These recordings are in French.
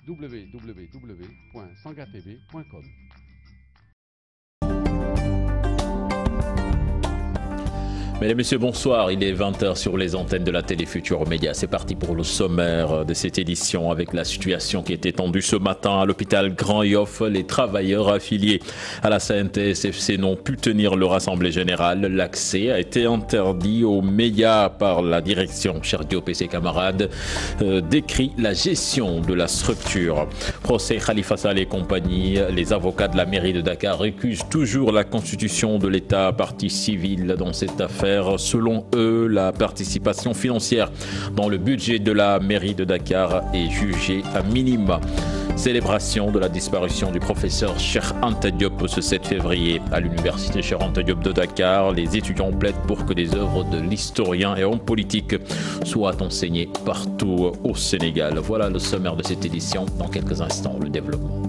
www.sangatv.com. Mesdames et messieurs, bonsoir. Il est 20h sur les antennes de la télé Futurs Médias. C'est parti pour le sommaire de cette édition avec la situation qui est étendue ce matin à l'hôpital Grand Yoff. Les travailleurs affiliés à la CNTS-FC n'ont pu tenir leur assemblée générale. L'accès a été interdit aux médias par la direction. Cheikh Diop et ses camarades décrit la gestion de la structure. Procès Khalifa Sall et compagnie. Les avocats de la mairie de Dakar récusent toujours la constitution de l'État partie civile dans cette affaire. Selon eux, la participation financière dans le budget de la mairie de Dakar est jugée à minima. Célébration de la disparition du professeur Cheikh Anta Diop ce 7 février à l'université Cheikh Anta Diop de Dakar. Les étudiants plaident pour que des œuvres de l'historien et homme politique soient enseignées partout au Sénégal. Voilà le sommaire de cette édition. Dans quelques instants, le développement.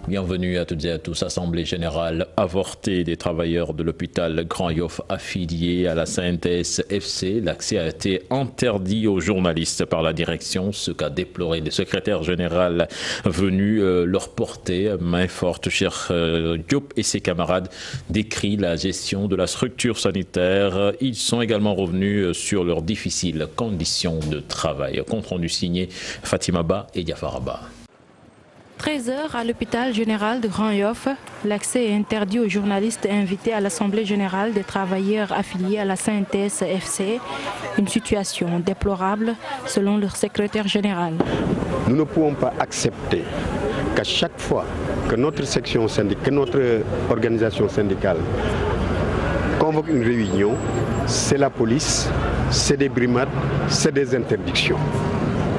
Bienvenue à toutes et à tous. Assemblée générale avortée des travailleurs de l'hôpital Grand Yoff affiliés à la CNTS-FC. L'accès a été interdit aux journalistes par la direction, ce qu'a déploré le secrétaire général venu leur porter main forte. Cheikh Diop et ses camarades décrit la gestion de la structure sanitaire. Ils sont également revenus sur leurs difficiles conditions de travail. Compte rendu signé Fatima Ba et Diafara Ba. 13h à l'hôpital général de Grand Yoff, l'accès est interdit aux journalistes invités à l'Assemblée générale des travailleurs affiliés à la CNTS-FC. Une situation déplorable selon leur secrétaire général. Nous ne pouvons pas accepter qu'à chaque fois que notre section syndicale, que notre organisation syndicale convoque une réunion, c'est la police, c'est des brimades, c'est des interdictions.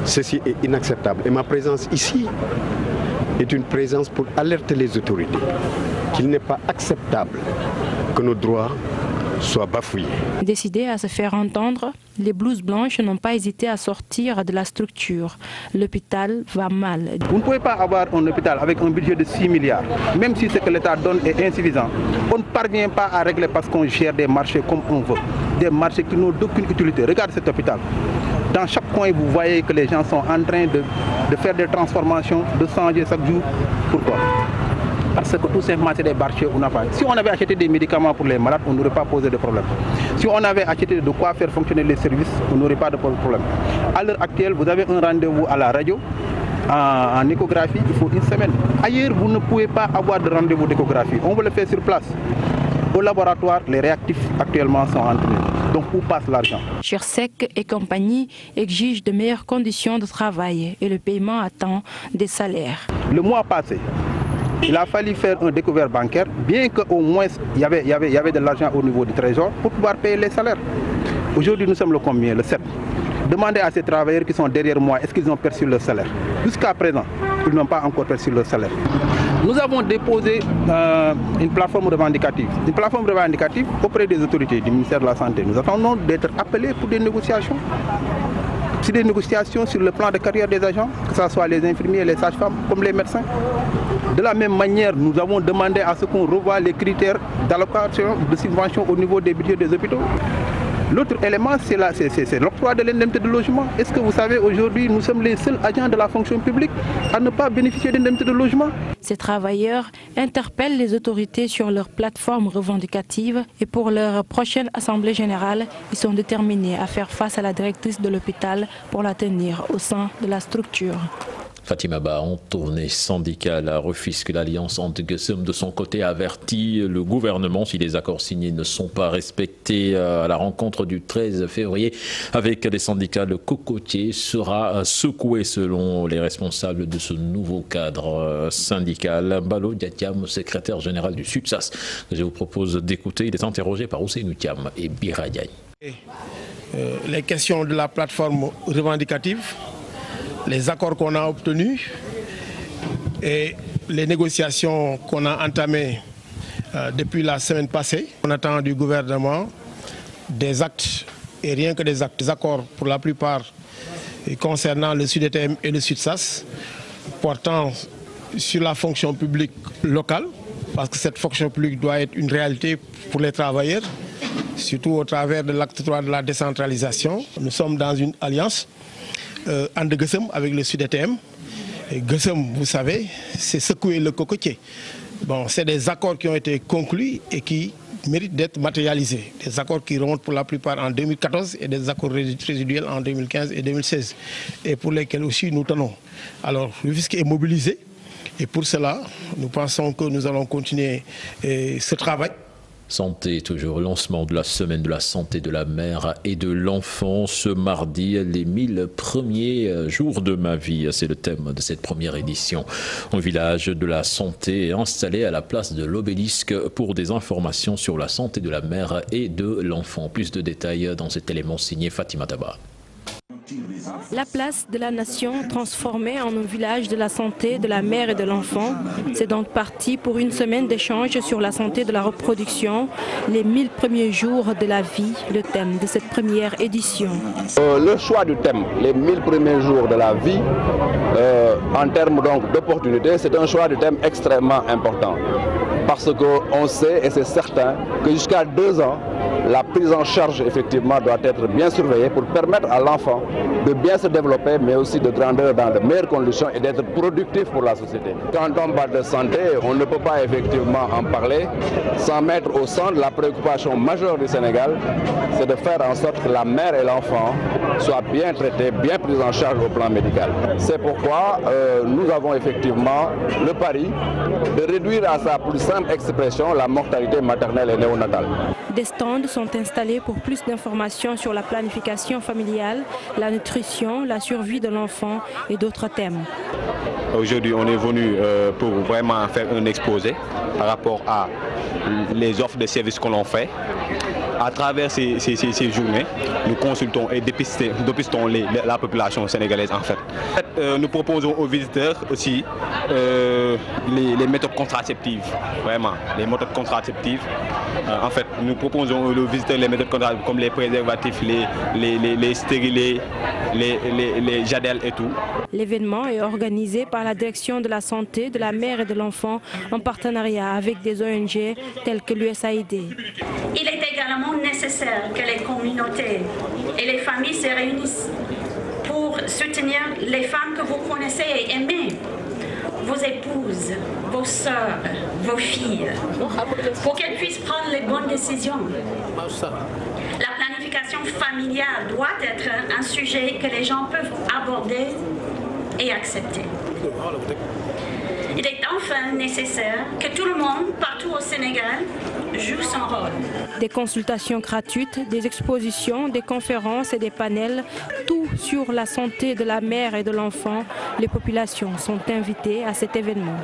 Ceci est inacceptable. Et ma présence ici est une présence pour alerter les autorités qu'il n'est pas acceptable que nos droits soient bafouillés. Décidés à se faire entendre, les blouses blanches n'ont pas hésité à sortir de la structure. L'hôpital va mal. Vous ne pouvez pas avoir un hôpital avec un budget de 6 milliards, même si ce que l'État donne est insuffisant. On ne parvient pas à régler parce qu'on gère des marchés comme on veut. Des marchés qui n'ont aucune utilité. Regardez cet hôpital. Dans chaque coin, vous voyez que les gens sont en train de faire des transformations, de changer chaque jour. Pourquoi? Parce que tout simplement, c'est des marchés où on n'a pas. Si on avait acheté des médicaments pour les malades, on n'aurait pas posé de problème. Si on avait acheté de quoi faire fonctionner les services, on n'aurait pas de problème. À l'heure actuelle, vous avez un rendez-vous à la radio, en échographie, il faut une semaine. Ailleurs, vous ne pouvez pas avoir de rendez-vous d'échographie. On veut le faire sur place. Au laboratoire, les réactifs actuellement sont entrés. Donc où passe l'argent? Chersek et compagnie exigent de meilleures conditions de travail et le paiement à temps des salaires. Le mois passé, il a fallu faire un découvert bancaire, bien qu'au moins il y avait de l'argent au niveau du trésor pour pouvoir payer les salaires. Aujourd'hui, nous sommes le combien? Le 7. Demandez à ces travailleurs qui sont derrière moi, est-ce qu'ils ont perçu leur salaire? Jusqu'à présent, ils n'ont pas encore perçu leur salaire. Nous avons déposé une plateforme revendicative. Une plateforme revendicative auprès des autorités du ministère de la Santé. Nous attendons d'être appelés pour des négociations. C'est des négociations sur le plan de carrière des agents, que ce soit les infirmiers, les sages-femmes, comme les médecins. De la même manière, nous avons demandé à ce qu'on revoie les critères d'allocation de subvention au niveau des budgets des hôpitaux. L'autre élément, c'est l'octroi de l'indemnité de logement. Est-ce que vous savez, aujourd'hui, nous sommes les seuls agents de la fonction publique à ne pas bénéficier d'indemnité de logement? Ces travailleurs interpellent les autorités sur leur plateforme revendicative et pour leur prochaine assemblée générale, ils sont déterminés à faire face à la directrice de l'hôpital pour la tenir au sein de la structure. Fatima Ba, en tournée syndicale à Rufisque, l'Alliance anti-Guessum de son côté avertit le gouvernement si les accords signés ne sont pas respectés à la rencontre du 13 février avec les syndicats. Le cocotier sera secoué selon les responsables de ce nouveau cadre syndical. Mbalo Diatiam, secrétaire général du SUTSAS, que je vous propose d'écouter. Il est interrogé par Ousseynou Thiam et Bira Diagne. Les questions de la plateforme revendicative, les accords qu'on a obtenus et les négociations qu'on a entamées depuis la semaine passée. On attend du gouvernement des actes et rien que des actes. Des accords pour la plupart concernant le SUDETM et le SUTSAS portant sur la fonction publique locale parce que cette fonction publique doit être une réalité pour les travailleurs surtout au travers de l'acte 3 de la décentralisation. Nous sommes dans une alliance Ande Gueusseum avec le Sud-ETM. Et Gueusseum, vous savez, c'est secouer le cocotier. Bon, c'est des accords qui ont été conclus et qui méritent d'être matérialisés. Des accords qui remontent pour la plupart en 2014 et des accords résiduels en 2015 et 2016. Et pour lesquels aussi nous tenons. Alors, le fisc est mobilisé. Et pour cela, nous pensons que nous allons continuer ce travail. Santé, toujours lancement de la semaine de la santé de la mère et de l'enfant ce mardi, les 1000 premiers jours de ma vie. C'est le thème de cette première édition. Un village de la santé est installé à la place de l'obélisque pour des informations sur la santé de la mère et de l'enfant. Plus de détails dans cet élément signé Fatima Taba. La place de la nation transformée en un village de la santé de la mère et de l'enfant. C'est donc parti pour une semaine d'échanges sur la santé de la reproduction, les 1000 premiers jours de la vie, le thème de cette première édition. Le choix du thème, les 1000 premiers jours de la vie, en termes d'opportunités, c'est un choix du thème extrêmement important. Parce qu'on sait, et c'est certain, que jusqu'à 2 ans, la prise en charge effectivement doit être bien surveillée pour permettre à l'enfant de bien se développer, mais aussi de grandir dans de meilleures conditions et d'être productif pour la société. Quand on parle de santé, on ne peut pas effectivement en parler sans mettre au centre la préoccupation majeure du Sénégal, c'est de faire en sorte que la mère et l'enfant soient bien traités, bien pris en charge au plan médical. C'est pourquoi nous avons effectivement le pari de réduire à sa plus simple expression la mortalité maternelle et néonatale. Des stands sont installés pour plus d'informations sur la planification familiale, la nutrition, la survie de l'enfant et d'autres thèmes. Aujourd'hui, on est venu pour vraiment faire un exposé par rapport à les offres de services que l'on fait. À travers ces journées, nous consultons et dépistons la population sénégalaise en fait. Nous proposons aux visiteurs aussi les méthodes contraceptives, vraiment, les méthodes contraceptives. En fait, nous proposons aux visiteurs les méthodes contraceptives comme les préservatifs, les stérilés, les jadelles et tout. L'événement est organisé par la direction de la santé de la mère et de l'enfant en partenariat avec des ONG telles que l'USAID. Il est également nécessaire que les communautés et les familles se réunissent pour soutenir les femmes que vous connaissez et aimez, vos épouses, vos sœurs, vos filles, pour qu'elles puissent prendre les bonnes décisions. La planification familiale doit être un sujet que les gens peuvent aborder et accepter. Il est enfin nécessaire que tout le monde, partout au Sénégal, joue son rôle. Des consultations gratuites, des expositions, des conférences et des panels, tout sur la santé de la mère et de l'enfant. Les populations sont invitées à cet événement.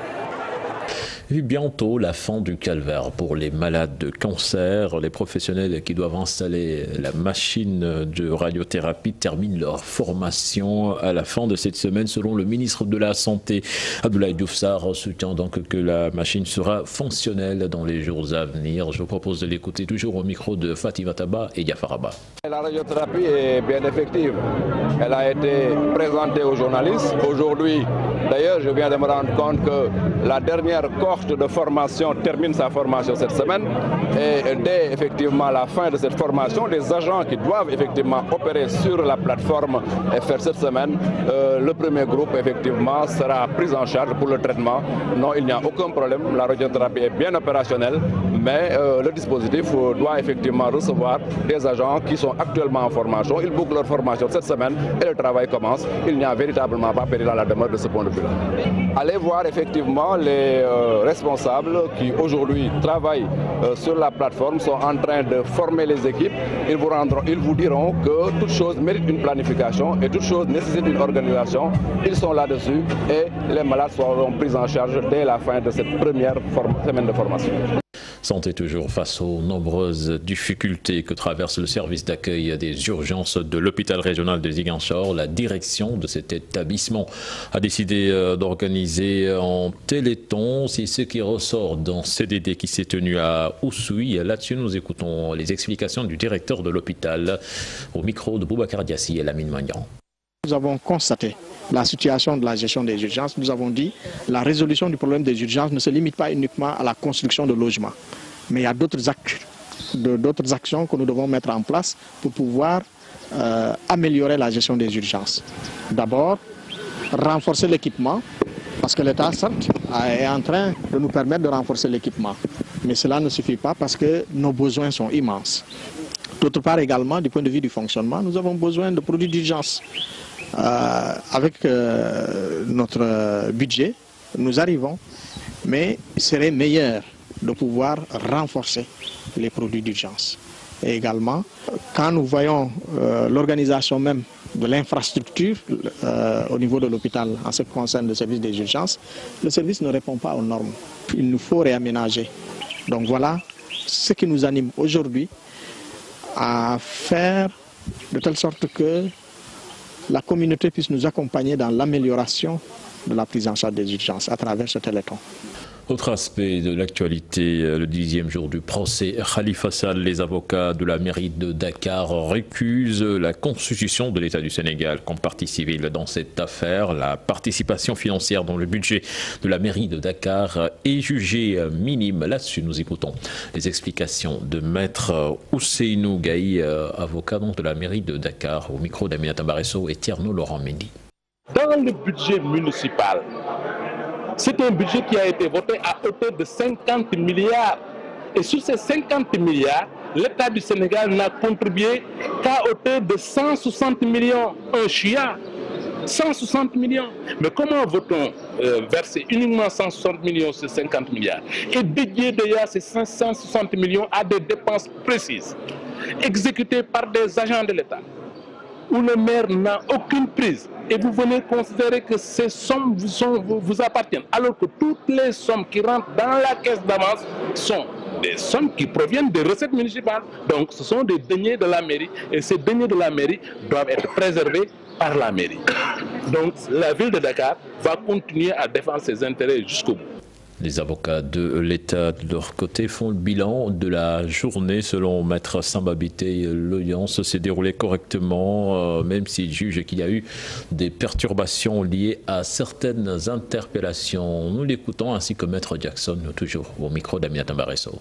Et bientôt la fin du calvaire pour les malades de cancer. Les professionnels qui doivent installer la machine de radiothérapie terminent leur formation à la fin de cette semaine. Selon le ministre de la Santé, Abdoulaye Diouf Sarr, soutient donc que la machine sera fonctionnelle dans les jours à venir. Je vous propose de l'écouter toujours au micro de Fatima Taba et Yafaraba. La radiothérapie est bien effective. Elle a été présentée aux journalistes. Aujourd'hui, d'ailleurs, je viens de me rendre compte que la dernière cohorte de formation termine sa formation cette semaine. Et dès effectivement la fin de cette formation, les agents qui doivent effectivement opérer sur la plateforme et faire cette semaine, le premier groupe effectivement sera pris en charge pour le traitement. Non, il n'y a aucun problème. La radiothérapie est bien opérationnelle, mais le dispositif doit effectivement recevoir des agents qui sont actuellement en formation. Ils bouclent leur formation cette semaine et le travail commence. Il n'y a véritablement pas péril à la demeure de ce point de vue-là. Allez voir effectivement les responsables qui aujourd'hui travaillent sur la plateforme sont en train de former les équipes. Ils vous diront que toute chose mérite une planification et toute chose nécessite une organisation. Ils sont là-dessus et les malades seront pris en charge dès la fin de cette première semaine de formation. Santé toujours face aux nombreuses difficultés que traverse le service d'accueil des urgences de l'hôpital régional de Ziguinchor. La direction de cet établissement a décidé d'organiser en téléthon. C'est ce qui ressort dans CDD qui s'est tenu à Oussouye. Là-dessus, nous écoutons les explications du directeur de l'hôpital au micro de Boubacar Diassi et Lamine Magnan. Nous avons constaté la situation de la gestion des urgences. Nous avons dit que la résolution du problème des urgences ne se limite pas uniquement à la construction de logements. Mais il y a d'autres actes d'autres actions que nous devons mettre en place pour pouvoir améliorer la gestion des urgences. D'abord, renforcer l'équipement, parce que l'État, certes, est en train de nous permettre de renforcer l'équipement. Mais cela ne suffit pas parce que nos besoins sont immenses. D'autre part également, du point de vue du fonctionnement, nous avons besoin de produits d'urgence. Avec notre budget, nous arrivons, mais il serait meilleur de pouvoir renforcer les produits d'urgence. Et également, quand nous voyons l'organisation même de l'infrastructure au niveau de l'hôpital en ce qui concerne le service des urgences, le service ne répond pas aux normes. Il nous faut réaménager. Donc voilà ce qui nous anime aujourd'hui à faire de telle sorte que la communauté puisse nous accompagner dans l'amélioration de la prise en charge des urgences à travers ce téléthon. Autre aspect de l'actualité, le 10e jour du procès Khalifa Sall, les avocats de la mairie de Dakar récusent la constitution de l'État du Sénégal comme partie civile dans cette affaire. La participation financière dans le budget de la mairie de Dakar est jugée minime. Là-dessus, nous écoutons les explications de maître Ousseynou Gaï, avocat de la mairie de Dakar, au micro d'Aminata Baresso et Tierno Laurent Mendy. Dans le budget municipal, c'est un budget qui a été voté à hauteur de 50 milliards. Et sur ces 50 milliards, l'État du Sénégal n'a contribué qu'à hauteur de 160 millions. Un chia, 160 millions. Mais comment va-t-on verser uniquement 160 millions sur 50 milliards et dédier d'ailleurs ces 160 millions à des dépenses précises, exécutées par des agents de l'État, où le maire n'a aucune prise, et vous venez considérer que ces sommes vous appartiennent, alors que toutes les sommes qui rentrent dans la caisse d'avance sont des sommes qui proviennent des recettes municipales. Donc ce sont des deniers de la mairie, et ces deniers de la mairie doivent être préservés par la mairie. Donc la ville de Dakar va continuer à défendre ses intérêts jusqu'au bout. Les avocats de l'État, de leur côté, font le bilan de la journée. Selon Maître Sambabité, l'audience s'est déroulée correctement, même s'il juge qu'il y a eu des perturbations liées à certaines interpellations. Nous l'écoutons, ainsi que Maître Jackson, toujours au micro d'Aminata Baresso.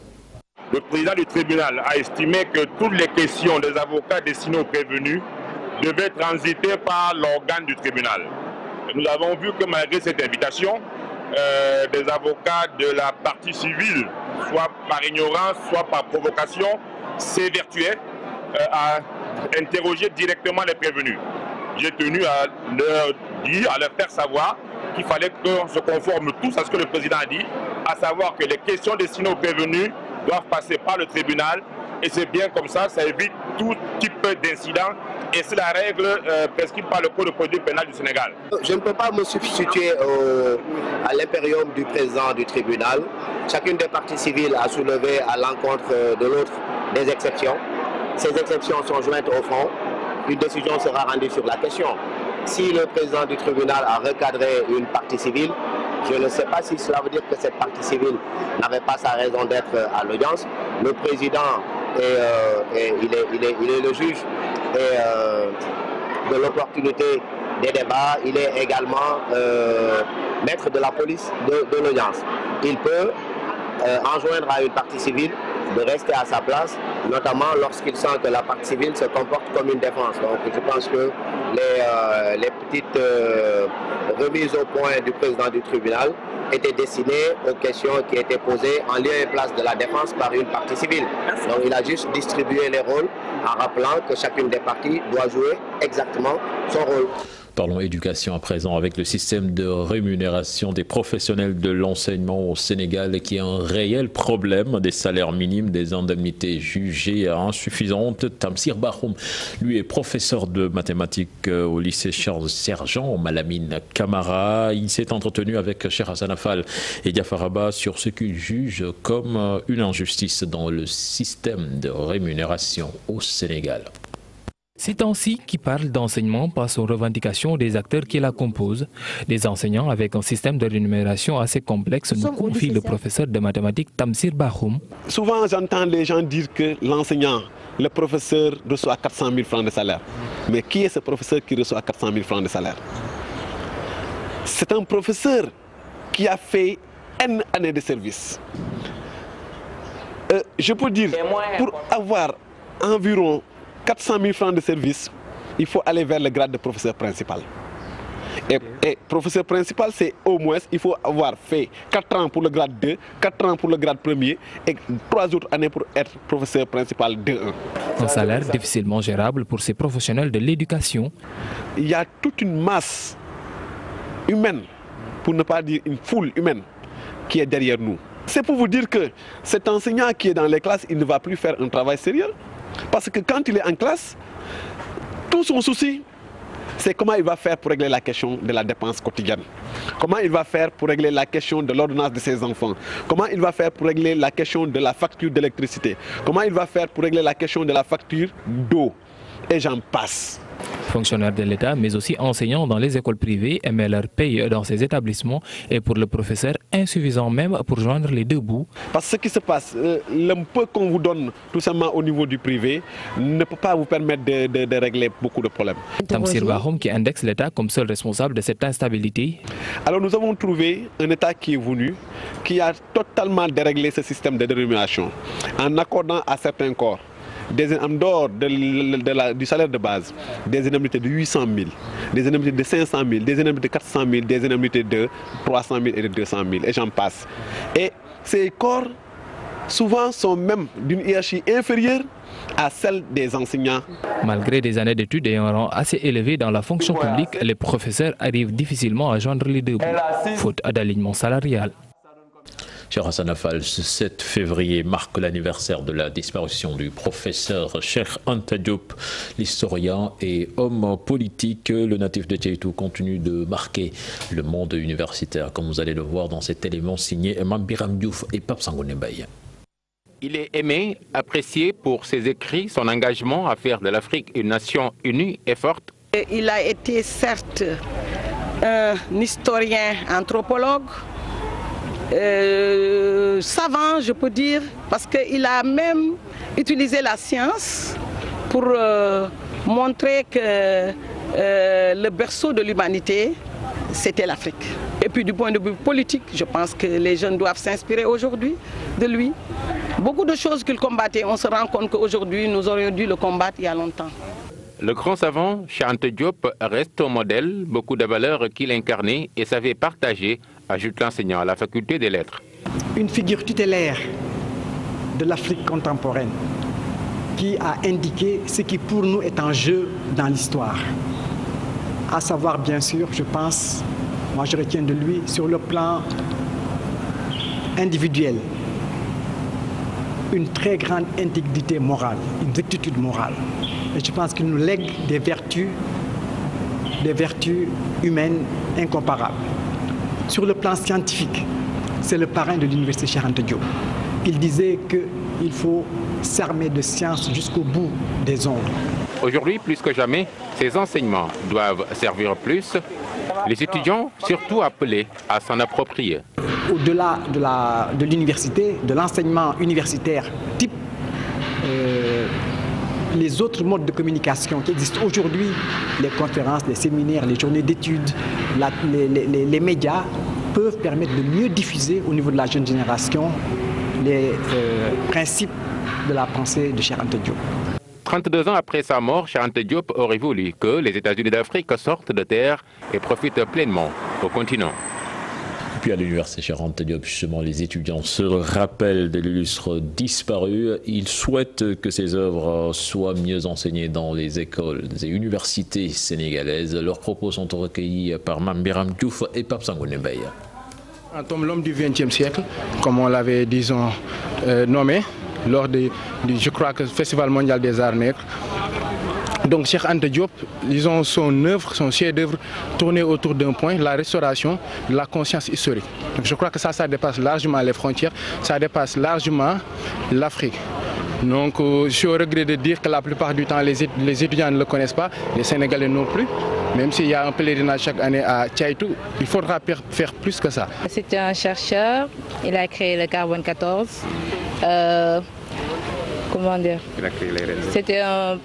Le président du tribunal a estimé que toutes les questions des avocats destinés aux prévenus devaient transiter par l'organe du tribunal. Et nous avons vu que malgré cette invitation, des avocats de la partie civile, soit par ignorance, soit par provocation, s'évertuaient à interroger directement les prévenus. J'ai tenu à leur dire, à leur faire savoir qu'il fallait qu'on se conforme tous à ce que le président a dit, à savoir que les questions destinées aux prévenus doivent passer par le tribunal, et c'est bien comme ça évite tout type d'incident, et c'est la règle prescrite par le Code de procédure pénale du Sénégal. Je ne peux pas me substituer à l'impérium du président du tribunal. Chacune des parties civiles a soulevé à l'encontre de l'autre des exceptions. Ces exceptions sont jointes au fond. Une décision sera rendue sur la question. Si le président du tribunal a recadré une partie civile, je ne sais pas si cela veut dire que cette partie civile n'avait pas sa raison d'être à l'audience. Le président, il est le juge de l'opportunité des débats. Il est également maître de la police de l'audience. Il peut enjoindre à une partie civile de rester à sa place, notamment lorsqu'il sent que la partie civile se comporte comme une défense. Donc je pense que les petites remises au point du président du tribunal étaient destinées aux questions qui étaient posées en lieu et place de la défense par une partie civile. Donc il a juste distribué les rôles en rappelant que chacune des parties doit jouer exactement son rôle. Parlons éducation à présent, avec le système de rémunération des professionnels de l'enseignement au Sénégal qui est un réel problème, des salaires minimes, des indemnités jugées insuffisantes. Tamsir Bahoum, lui, est professeur de mathématiques au lycée Charles Sergent, Malamine Camara. Il s'est entretenu avec Cheikh Hassan Affal et Diafaraba sur ce qu'il juge comme une injustice dans le système de rémunération au Sénégal. C'est ainsi qui parle d'enseignement passe aux revendications des acteurs qui la composent. Des enseignants avec un système de rémunération assez complexe, nous confie le professeur de mathématiques Tamsir Bahoum. Souvent j'entends les gens dire que l'enseignant, le professeur reçoit 400 000 francs de salaire. Mais qui est ce professeur qui reçoit 400 000 francs de salaire? C'est un professeur qui a fait N années de service. je peux dire, pour avoir environ 400 000 francs de service, il faut aller vers le grade de professeur principal. Et professeur principal, c'est au moins, il faut avoir fait 4 ans pour le grade 2, 4 ans pour le grade 1er et 3 autres années pour être professeur principal 2-1. Un salaire difficilement gérable pour ces professionnels de l'éducation. Il y a toute une masse humaine, pour ne pas dire une foule humaine, qui est derrière nous. C'est pour vous dire que cet enseignant qui est dans les classes, il ne va plus faire un travail sérieux. Parce que quand il est en classe, tout son souci, c'est comment il va faire pour régler la question de la dépense quotidienne. Comment il va faire pour régler la question de l'ordonnance de ses enfants. Comment il va faire pour régler la question de la facture d'électricité. Comment il va faire pour régler la question de la facture d'eau. Et j'en passe. Fonctionnaires de l'État, mais aussi enseignants dans les écoles privées, aimaient leur paye dans ces établissements et pour le professeur, insuffisant même pour joindre les deux bouts. Parce que ce qui se passe, le peu qu'on vous donne tout simplement au niveau du privé ne peut pas vous permettre de régler beaucoup de problèmes. Tamsir Bahom qui indexe l'État comme seul responsable de cette instabilité. Alors nous avons trouvé un État qui est venu, qui a totalement déréglé ce système de rémunération en accordant à certains corps en dehors du salaire de base, des indemnités de 800 000, des indemnités de 500 000, des indemnités de 400 000, des indemnités de 300 000 et de 200 000, et j'en passe. Et ces corps, souvent, sont même d'une hiérarchie inférieure à celle des enseignants. Malgré des années d'études et un rang assez élevé dans la fonction publique, les professeurs arrivent difficilement à joindre les deux bouts, faute d'alignement salarial. Cher Hassan Affal, ce 7 février marque l'anniversaire de la disparition du professeur Cheikh Anta Diop, l'historien et homme politique. Le natif de Tiaïtou continue de marquer le monde universitaire, comme vous allez le voir dans cet élément signé Mambiram Diouf et Pape Sangoné Baye. Il est aimé, apprécié pour ses écrits, son engagement à faire de l'Afrique une nation unie et forte. Il a été certes un historien anthropologue, savant, je peux dire, parce qu'il a même utilisé la science pour montrer que le berceau de l'humanité, c'était l'Afrique. Et puis du point de vue politique, je pense que les jeunes doivent s'inspirer aujourd'hui de lui. Beaucoup de choses qu'il combattait, on se rend compte qu'aujourd'hui, nous aurions dû le combattre il y a longtemps. Le grand savant, Cheikh Anta Diop, reste un modèle, beaucoup de valeurs qu'il incarnait et savait partager, ajoute l'enseignant à la faculté des lettres. Une figure tutélaire de l'Afrique contemporaine qui a indiqué ce qui pour nous est en jeu dans l'histoire. À savoir, bien sûr, je pense, moi je retiens de lui sur le plan individuel, une très grande intégrité morale, une rectitude morale. Et je pense qu'il nous lègue des vertus humaines incomparables. Sur le plan scientifique, c'est le parrain de l'université Cheikh Anta Diop. Il disait qu'il faut s'armer de science jusqu'au bout des ongles. Aujourd'hui, plus que jamais, ces enseignements doivent servir plus. Les étudiants, surtout appelés à s'en approprier. Au-delà de l'université, de l'enseignement universitaire type, les autres modes de communication qui existent aujourd'hui, les conférences, les séminaires, les journées d'études, les médias, peuvent permettre de mieux diffuser au niveau de la jeune génération les principes de la pensée de Cheikh Anta Diop. 32 ans après sa mort, Cheikh Anta Diop aurait voulu que les États-Unis d'Afrique sortent de terre et profitent pleinement au continent. Puis à l'université Cheikh Anta Diop, justement, les étudiants se rappellent de l'illustre disparu. Ils souhaitent que ces œuvres soient mieux enseignées dans les écoles et universités sénégalaises. Leurs propos sont recueillis par Mambiram Diouf et Pape Sangoné Baye. L'homme du XXe siècle, comme on l'avait, disons, nommé lors du, je crois que Festival mondial des arts nègres. Donc Cheikh Anta Diop, disons, son œuvre, son chef-d'œuvre tourné autour d'un point, la restauration de la conscience historique. Donc je crois que ça dépasse largement les frontières, ça dépasse largement l'Afrique. Donc je suis au regret de dire que la plupart du temps les étudiants ne le connaissent pas, les Sénégalais non plus. Même s'il y a un pèlerinage chaque année à Tiaïtou, il faudra faire plus que ça. C'était un chercheur, il a créé le carbone 14. Comment dire? C'était un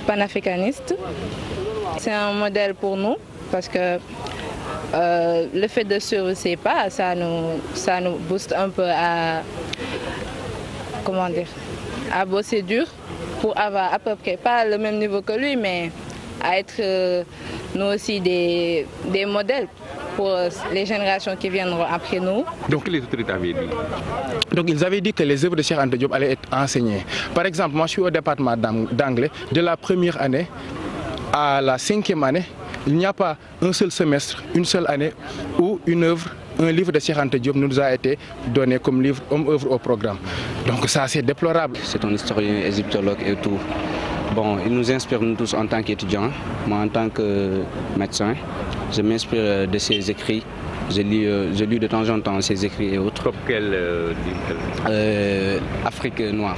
panafricaniste. C'est un modèle pour nous parce que le fait de suivre ses pas, ça nous booste un peu à comment dire, à bosser dur pour avoir à peu près, pas le même niveau que lui, mais à être nous aussi des modèles pour les générations qui viendront après nous. Donc les autorités avaient dit? Donc ils avaient dit que les œuvres de Cheikh Anta Diop allaient être enseignées. Par exemple, moi je suis au département d'anglais, de la première année à la 5e année, il n'y a pas un seul semestre, une seule année où un livre de Cheikh Anta Diop nous a été donné comme œuvre au programme. Donc ça c'est déplorable. C'est un historien, égyptologue et tout. Bon, il nous inspire nous tous en tant qu'étudiants. Moi en tant que médecin, je m'inspire de ses écrits. Je lis de temps en temps ses écrits et autres. Comme quel livre? Afrique noire.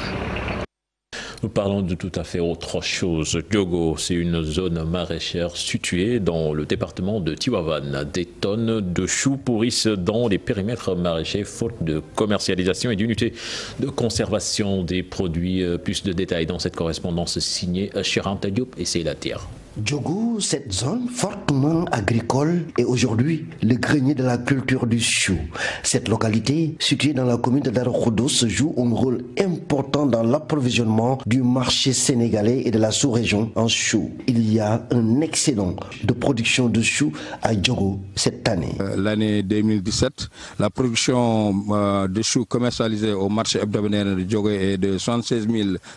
Nous parlons de tout à fait autre chose. Diogo, c'est une zone maraîchère située dans le département de Tivaouane. Des tonnes de choux pourrissent dans les périmètres maraîchers faute de commercialisation et d'unité de conservation des produits. Plus de détails dans cette correspondance signée Cheikh Anta Diop et Seyla Tir. Diogo, cette zone fortement agricole est aujourd'hui le grenier de la culture du chou. Cette localité, située dans la commune de Darou Khoudoss, joue un rôle important dans l'approvisionnement du marché sénégalais et de la sous-région en chou. Il y a un excédent de production de chou à Diogo cette année. L'année 2017, la production de chou commercialisée au marché hebdomadaire de Diogo est de 76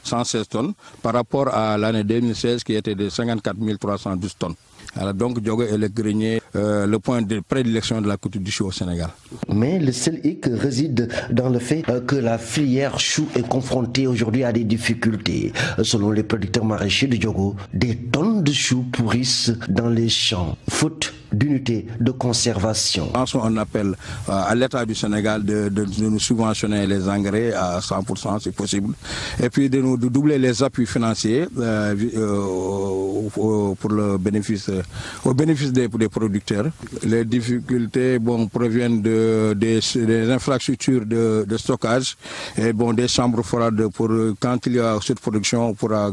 116 tonnes par rapport à l'année 2016 qui était de 54 312 tonnes. Alors donc Diogo est le grenier, le point de prédilection de la culture du chou au Sénégal. Mais le seul hic réside dans le fait que la filière chou est confrontée aujourd'hui à des difficultés. Selon les producteurs maraîchers de Diogo, des tonnes de choux pourrissent dans les champs, faute d'unité de conservation. On appelle à l'État du Sénégal de nous subventionner les engrais à 100% si possible, et puis de doubler les appuis financiers pour le bénéfice, au bénéfice des producteurs. Les difficultés proviennent des infrastructures de stockage et des chambres froides pour quand il y a surproduction, on pourra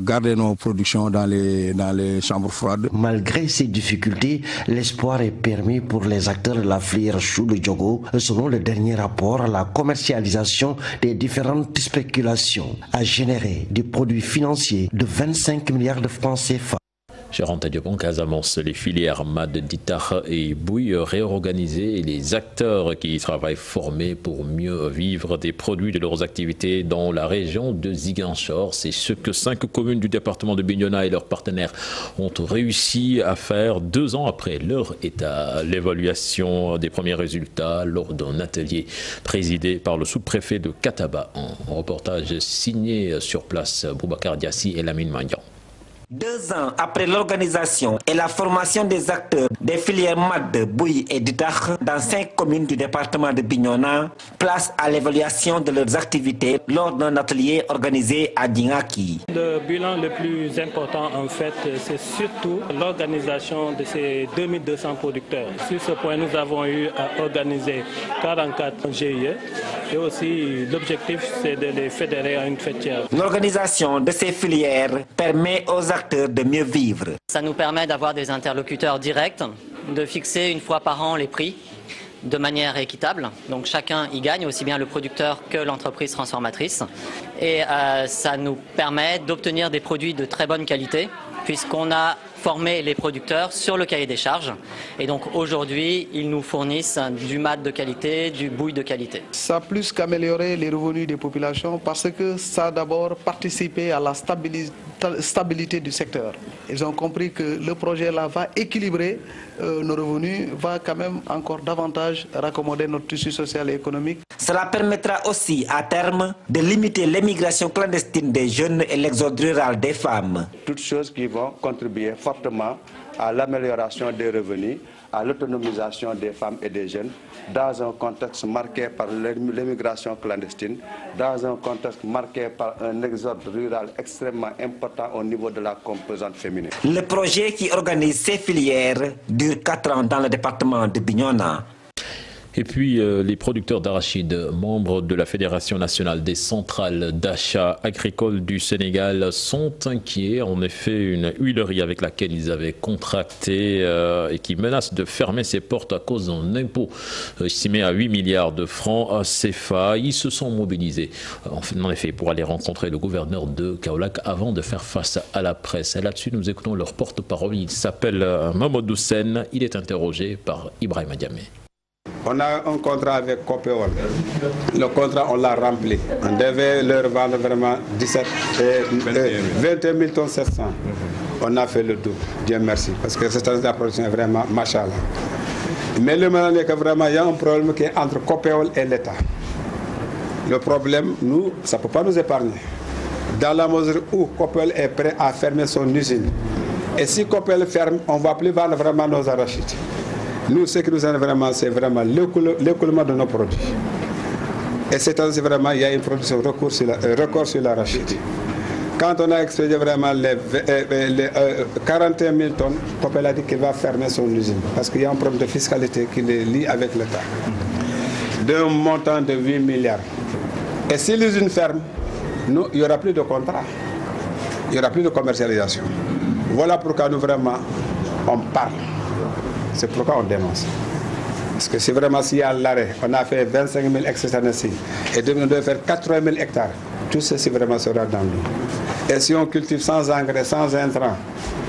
garder nos productions dans les chambres froides. Malgré ces difficultés, l'espoir est permis pour les acteurs de la filière chou de Diogo. Selon le dernier rapport, la commercialisation des différentes spéculations a généré des produits financiers de 25 milliards de francs CFA. Cheikh Anta Diop en Casamance, les filières MAD, Ditar et Bouille réorganisées et les acteurs qui y travaillent formés pour mieux vivre des produits de leurs activités dans la région de Ziguinchor. C'est ce que 5 communes du département de Bignona et leurs partenaires ont réussi à faire 2 ans après leur état. L'évaluation des premiers résultats lors d'un atelier présidé par le sous-préfet de Kataba. Un reportage signé sur place Boubacar Diassi et Lamine Mandian. 2 ans après l'organisation et la formation des acteurs des filières MAD, Bouille et Ditar dans 5 communes du département de Bignona, place à l'évaluation de leurs activités lors d'un atelier organisé à Dingaki. Le bilan le plus important en fait, c'est surtout l'organisation de ces 2200 producteurs. Sur ce point, nous avons eu à organiser 44 GIE et aussi l'objectif c'est de les fédérer à une fêtière. L'organisation de ces filières permet aux acteurs de mieux vivre. Ça nous permet d'avoir des interlocuteurs directs, de fixer une fois par an les prix de manière équitable. Donc chacun y gagne, aussi bien le producteur que l'entreprise transformatrice. Et ça nous permet d'obtenir des produits de très bonne qualité, puisqu'on a formé les producteurs sur le cahier des charges. Et donc aujourd'hui, ils nous fournissent du MAD de qualité, du bouille de qualité. Ça a plus qu'améliorer les revenus des populations parce que ça a d'abord participé à la stabilité du secteur. Ils ont compris que le projet là va équilibrer nos revenus, va quand même encore davantage raccommoder notre tissu social et économique. Cela permettra aussi à terme de limiter l'émigration clandestine des jeunes et l'exode rural des femmes. Toutes choses qui vont contribuer fortement à l'amélioration des revenus, à l'autonomisation des femmes et des jeunes, dans un contexte marqué par l'émigration clandestine, dans un contexte marqué par un exode rural extrêmement important au niveau de la composante féminine. Le projet qui organise ces filières dure 4 ans dans le département de Bignona. Et puis les producteurs d'arachides, membres de la Fédération nationale des centrales d'achat agricole du Sénégal, sont inquiets. En effet, une huilerie avec laquelle ils avaient contracté et qui menace de fermer ses portes à cause d'un impôt estimé à 8 milliards de francs CFA. Ils se sont mobilisés, en effet, pour aller rencontrer le gouverneur de Kaolack avant de faire face à la presse. Et là-dessus, nous écoutons leur porte-parole. Il s'appelle Mamadou Sen. Il est interrogé par Ibrahima Diamé. On a un contrat avec Copéol. Le contrat, on l'a rempli. On devait leur vendre vraiment 21 000 tonnes 700. On a fait le double, Dieu merci. Parce que cette année, la production est vraiment machallah. Mais le moment est que vraiment, il y a un problème qui est entre Copéol et l'État. Le problème, nous, ça ne peut pas nous épargner. Dans la mesure où Copéol est prêt à fermer son usine. Et si Copéol ferme, on ne va plus vendre vraiment nos arachides. Nous, ce qui nous aide vraiment, c'est vraiment l'écoulement de nos produits. Et cette année, vraiment, il y a une production record sur l'arachide. Quand on a expédié vraiment les 41 000 tonnes, Copéol a dit qu'il va fermer son usine. Parce qu'il y a un problème de fiscalité qui les lie avec l'État. D'un montant de 8 milliards. Et si l'usine ferme, nous, il n'y aura plus de contrat. Il n'y aura plus de commercialisation. Voilà pourquoi nous, vraiment, on parle. C'est pourquoi on dénonce. Parce que c'est vraiment s'il y a l'arrêt, on a fait 25 000 hectares ici, et demain on doit faire 80 000 hectares. Tout ceci vraiment sera dans l'eau. Et si on cultive sans engrais, sans intrants,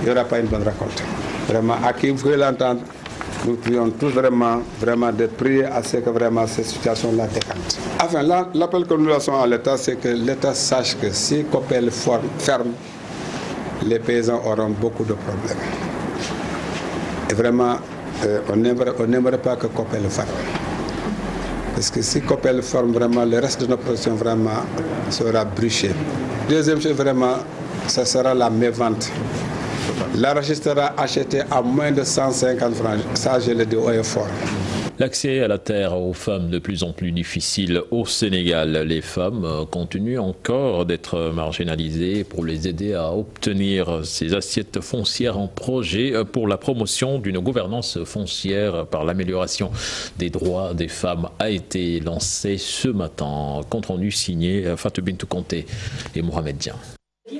il n'y aura pas une bonne récolte. Vraiment, à qui vous pouvez l'entendre, nous prions tous vraiment de prier à ce que vraiment cette situation-là décante. Enfin, l'appel que nous lançons à l'État, c'est que l'État sache que si Copéol ferme, les paysans auront beaucoup de problèmes. Et vraiment, on n'aimerait pas que Copéol ferme. Parce que si Copéol ferme, vraiment, le reste de notre production vraiment sera bûché. Deuxième chose, vraiment, ça sera la mévente. L'arachide sera acheté à moins de 150 francs. Ça, je le dis haut et fort. L'accès à la terre aux femmes de plus en plus difficile au Sénégal. Les femmes continuent encore d'être marginalisées. Pour les aider à obtenir ces assiettes foncières en projet pour la promotion d'une gouvernance foncière par l'amélioration des droits des femmes a été lancé ce matin. Compte rendu signé Fatou Bintou Conté et Mohamed Dian. 10%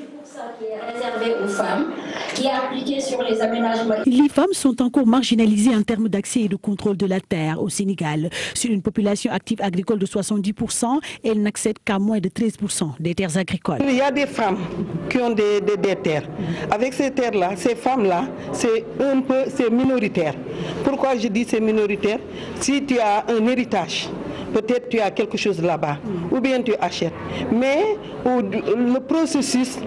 qui est réservé aux femmes, qui est appliqué sur les aménagements. Les femmes sont encore marginalisées en termes d'accès et de contrôle de la terre au Sénégal. Sur une population active agricole de 70%, elles n'accèdent qu'à moins de 13% des terres agricoles. Il y a des femmes qui ont des terres. Avec ces terres-là, ces femmes-là, c'est minoritaire. Pourquoi je dis c'est minoritaire? Si tu as un héritage, peut-être tu as quelque chose là-bas, ou bien tu achètes. Mais le processus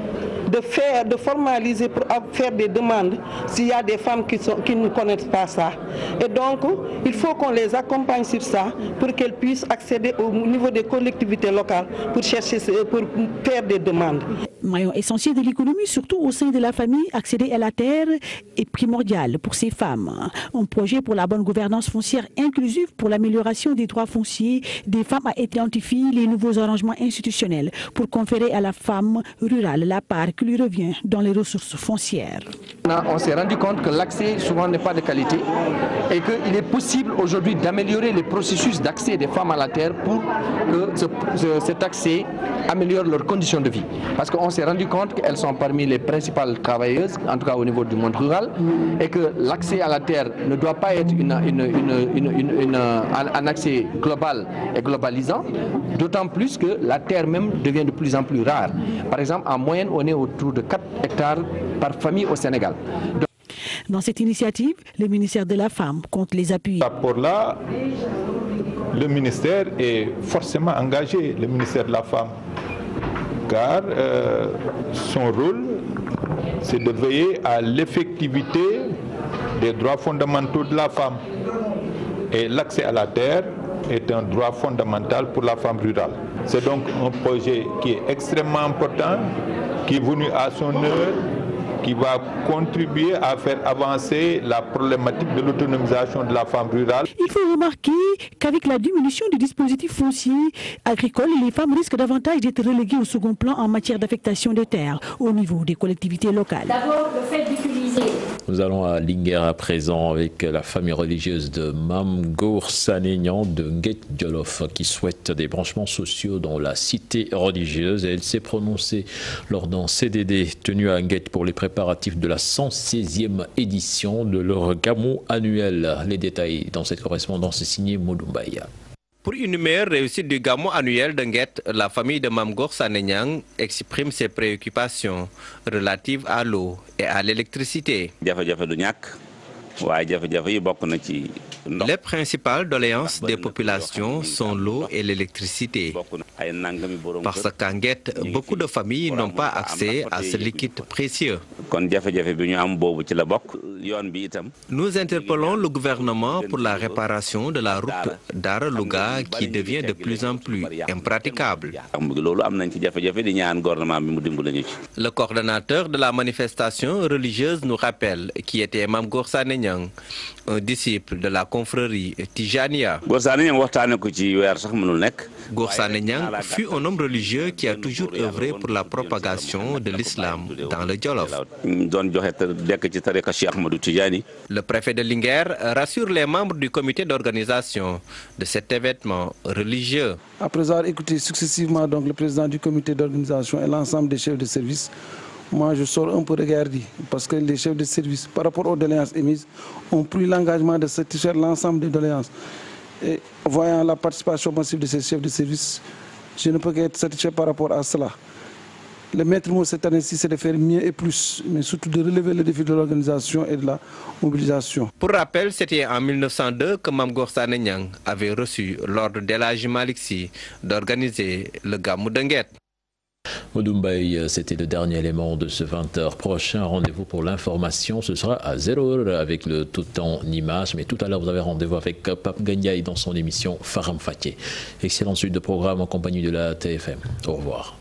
de formaliser pour faire des demandes, s'il y a des femmes qui ne connaissent pas ça. Et donc, il faut qu'on les accompagne sur ça pour qu'elles puissent accéder au niveau des collectivités locales pour faire des demandes. Maillon essentiel de l'économie, surtout au sein de la famille, accéder à la terre est primordial pour ces femmes. Un projet pour la bonne gouvernance foncière inclusive pour l'amélioration des droits fonciers des femmes a identifié les nouveaux arrangements institutionnels pour conférer à la femme rurale la part qui lui revient dans les ressources foncières. On s'est rendu compte que l'accès souvent n'est pas de qualité et qu'il est possible aujourd'hui d'améliorer les processus d'accès des femmes à la terre pour que cet accès améliore leurs conditions de vie. Parce qu'on s'est rendu compte qu'elles sont parmi les principales travailleuses, en tout cas au niveau du monde rural, et que l'accès à la terre ne doit pas être un accès global et globalisant, d'autant plus que la terre même devient de plus en plus rare. Par exemple, en moyenne, on est autour de 4 hectares par famille au Sénégal. Dans cette initiative, le ministère de la Femme compte les appuyer. Pour là, le ministère est forcément engagé, le ministère de la Femme, car son rôle, c'est de veiller à l'effectivité des droits fondamentaux de la femme. Et l'accès à la terre est un droit fondamental pour la femme rurale. C'est donc un projet qui est extrêmement important, qui est venu à son heure, qui va contribuer à faire avancer la problématique de l'autonomisation de la femme rurale. Il faut remarquer qu'avec la diminution du dispositif foncier agricole, les femmes risquent davantage d'être reléguées au second plan en matière d'affectation des terres au niveau des collectivités locales. D'abord, le fait d'utiliser Nous allons à Linguère à présent avec la famille religieuse de Mame Gor Sané Niang de Nguet Djolof qui souhaite des branchements sociaux dans la cité religieuse. Et elle s'est prononcée lors d'un CDD tenu à Nguet pour les préparatifs de la 116e édition de leur gamou annuel. Les détails dans cette correspondance est signé Modoumbaya. Pour une meilleure réussite du gamou annuel de Nguet, la famille de Mame Gor Sané Niang exprime ses préoccupations relatives à l'eau et à l'électricité. Les principales doléances des populations sont l'eau et l'électricité. Parce qu'en Nguet, beaucoup de familles n'ont pas accès à ce liquide précieux. Nous interpellons le gouvernement pour la réparation de la route d'Ara-Louga qui devient de plus en plus impraticable. Le coordonnateur de la manifestation religieuse nous rappelle qui était Mame Gor Sané Niang, un disciple de la confrérie Tijania. Gor Sané Niang fut un homme religieux qui a toujours œuvré pour la propagation de l'islam dans le Djolof. Le préfet de Linguère rassure les membres du comité d'organisation de cet événement religieux. Après avoir écouté successivement donc, le président du comité d'organisation et l'ensemble des chefs de service, moi je sors un peu regardé parce que les chefs de service, par rapport aux doléances émises, ont pris l'engagement de satisfaire l'ensemble des doléances. Et voyant la participation massive de ces chefs de service, je ne peux qu'être satisfait par rapport à cela. Le maître mot cette année-ci, c'est de faire mieux et plus, mais surtout de relever le défi de l'organisation et de la mobilisation. Pour rappel, c'était en 1902 que Mame Gor Sané Niang avait reçu l'ordre d'El Hadji Malick Sy d'organiser le gamou de Nguet. Modoumbay, c'était le dernier élément de ce 20h. Prochain rendez-vous pour l'information, ce sera à 0h avec le tout en images. Mais tout à l'heure, vous avez rendez-vous avec Pape Gandiaï dans son émission Faram Faké. Excellente suite de programme en compagnie de la TFM. Au revoir.